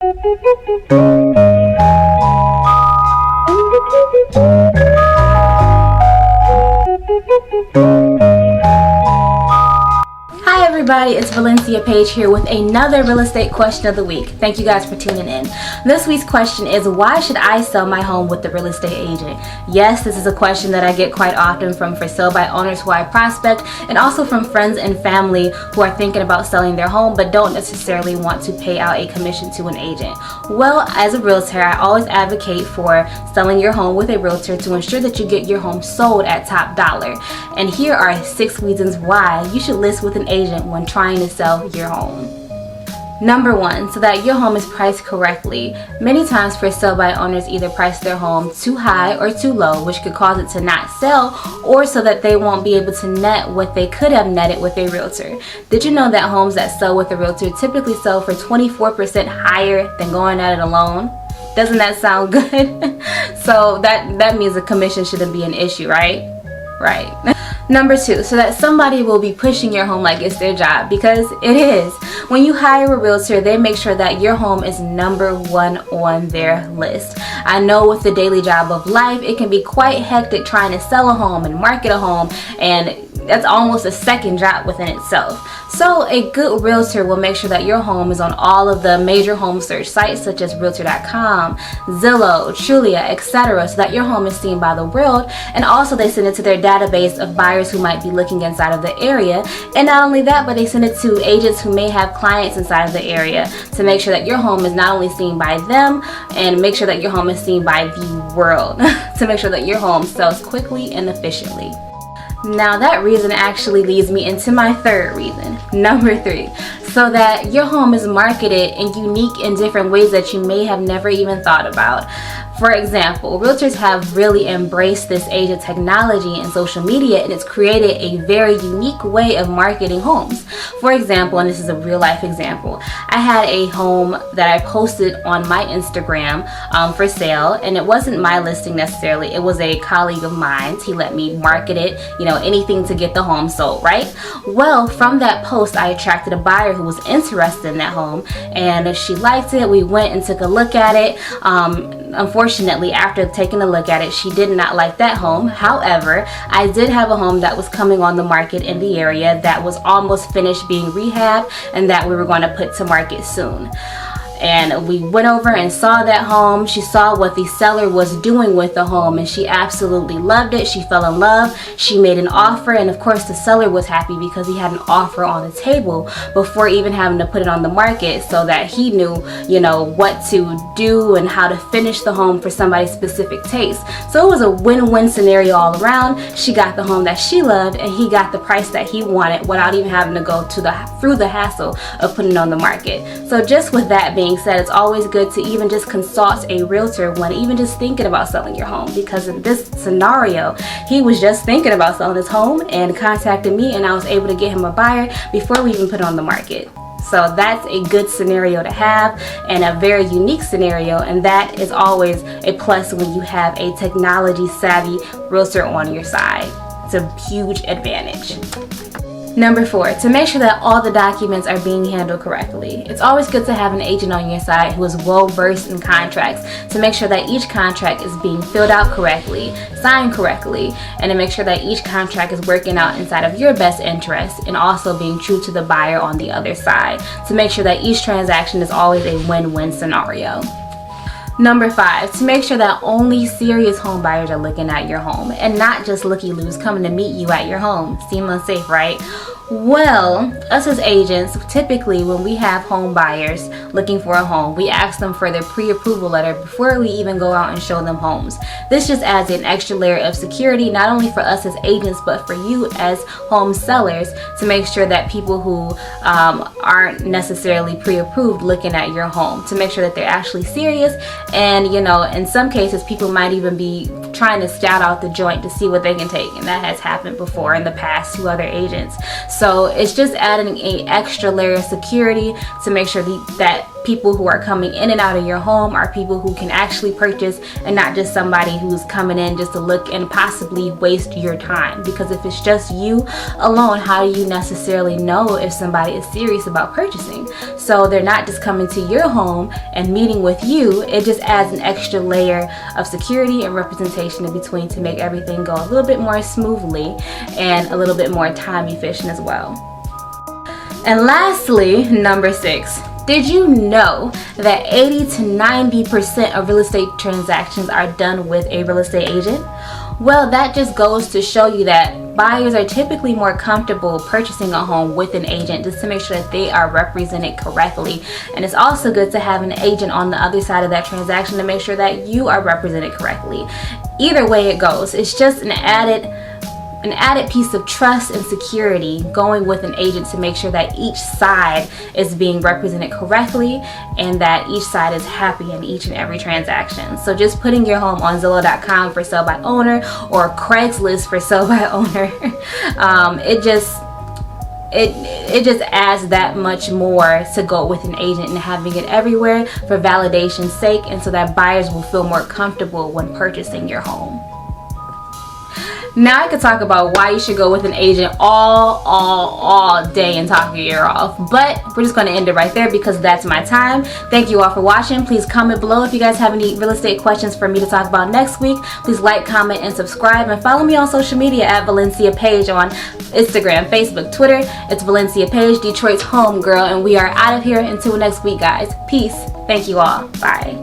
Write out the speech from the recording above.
Hi everybody, it's Valencia Page here with another real estate question of the week. Thank you guys for tuning in. This week's question is, why should I sell my home with the real estate agent? Yes, this is a question that I get quite often from for sale by owners who I prospect, and also from friends and family who are thinking about selling their home but don't necessarily want to pay out a commission to an agent. Well, as a realtor, I always advocate for selling your home with a realtor to ensure that you get your home sold at top dollar. And here are 6 reasons why you should list with an agent when trying to sell your home. Number 1, so that your home is priced correctly. Many times for sale by owners either price their home too high or too low, which could cause it to not sell, or so that they won't be able to net what they could have netted with a realtor. Did you know that homes that sell with a realtor typically sell for 24% higher than going at it alone? Doesn't that sound good? So that means the commission shouldn't be an issue, right? Right. Number 2, so that somebody will be pushing your home like it's their job, because it is. When you hire a realtor, they make sure that your home is number 1 on their list. I know with the daily job of life, it can be quite hectic trying to sell a home and market a home, and that's almost a second job within itself. So a good realtor will make sure that your home is on all of the major home search sites such as Realtor.com, Zillow, Trulia, etc., so that your home is seen by the world, and also they send it to their database of buyers who might be looking inside of the area. And not only that, but they send it to agents who may have clients inside of the area to make sure that your home is not only seen by them, and make sure that your home is seen by the world to make sure that your home sells quickly and efficiently. Now that reason actually leads me into my 3rd reason, number 3, so that your home is marketed and unique in different ways that you may have never even thought about. For example, realtors have really embraced this age of technology and social media, and it's created a very unique way of marketing homes. For example, and this is a real life example, I had a home that I posted on my Instagram for sale, and it wasn't my listing necessarily, it was a colleague of mine. He let me market it, anything to get the home sold, right? Well, from that post, I attracted a buyer who was interested in that home, and she liked it. We went and took a look at it. Unfortunately, after taking a look at it, she did not like that home. However, I did have a home that was coming on the market in the area that was almost finished being rehabbed and that we were going to put to market soon. And we went over and saw that home. She saw what the seller was doing with the home, and she absolutely loved it. She fell in love. She made an offer, and of course the seller was happy because he had an offer on the table before even having to put it on the market, so that he knew, what to do and how to finish the home for somebody's specific taste. So it was a win-win scenario all around. She got the home that she loved, and he got the price that he wanted without even having to go through the hassle of putting it on the market. So just with that being said, it's always good to even just consult a realtor when even just thinking about selling your home, because in this scenario, he was just thinking about selling his home and contacted me, and I was able to get him a buyer before we even put it on the market. So that's a good scenario to have, and a very unique scenario, and that is always a plus when you have a technology savvy realtor on your side. It's a huge advantage. Number 4, to make sure that all the documents are being handled correctly. It's always good to have an agent on your side who is well versed in contracts to make sure that each contract is being filled out correctly, signed correctly, and to make sure that each contract is working out inside of your best interest, and also being true to the buyer on the other side to make sure that each transaction is always a win-win scenario. Number 5, to make sure that only serious home buyers are looking at your home and not just looky-loos coming to meet you at your home. Seem unsafe, right? Well, us as agents, typically when we have home buyers looking for a home, we ask them for their pre-approval letter before we even go out and show them homes. This just adds an extra layer of security, not only for us as agents, but for you as home sellers, to make sure that people who aren't necessarily pre-approved looking at your home, to make sure that they're actually serious. And in some cases, people might even be trying to scout out the joint to see what they can take, and that has happened before in the past to other agents. So it's just adding an extra layer of security to make sure that people who are coming in and out of your home are people who can actually purchase, and not just somebody who's coming in just to look and possibly waste your time. Because if it's just you alone, how do you necessarily know if somebody is serious about purchasing? So they're not just coming to your home and meeting with you. It just adds an extra layer of security and representation in between to make everything go a little bit more smoothly and a little bit more time efficient as well. And lastly, number 6. Did you know that 80 to 90% of real estate transactions are done with a real estate agent? Well, that just goes to show you that buyers are typically more comfortable purchasing a home with an agent, just to make sure that they are represented correctly. And it's also good to have an agent on the other side of that transaction to make sure that you are represented correctly. Either way it goes, it's just an added piece of trust and security going with an agent to make sure that each side is being represented correctly and that each side is happy in each and every transaction. So just putting your home on Zillow.com for sale by owner or Craigslist for sale by owner, it just adds that much more to go with an agent and having it everywhere for validation's sake, and so that buyers will feel more comfortable when purchasing your home. Now I could talk about why you should go with an agent all day and talk your ear off, but we're just going to end it right there because that's my time. Thank you all for watching. Please comment below if you guys have any real estate questions for me to talk about next week. Please like, comment, and subscribe, and follow me on social media at Valencia Page on Instagram, Facebook, Twitter. It's Valencia Page, Detroit's home girl, and we are out of here until next week, guys. Peace. Thank you all. Bye.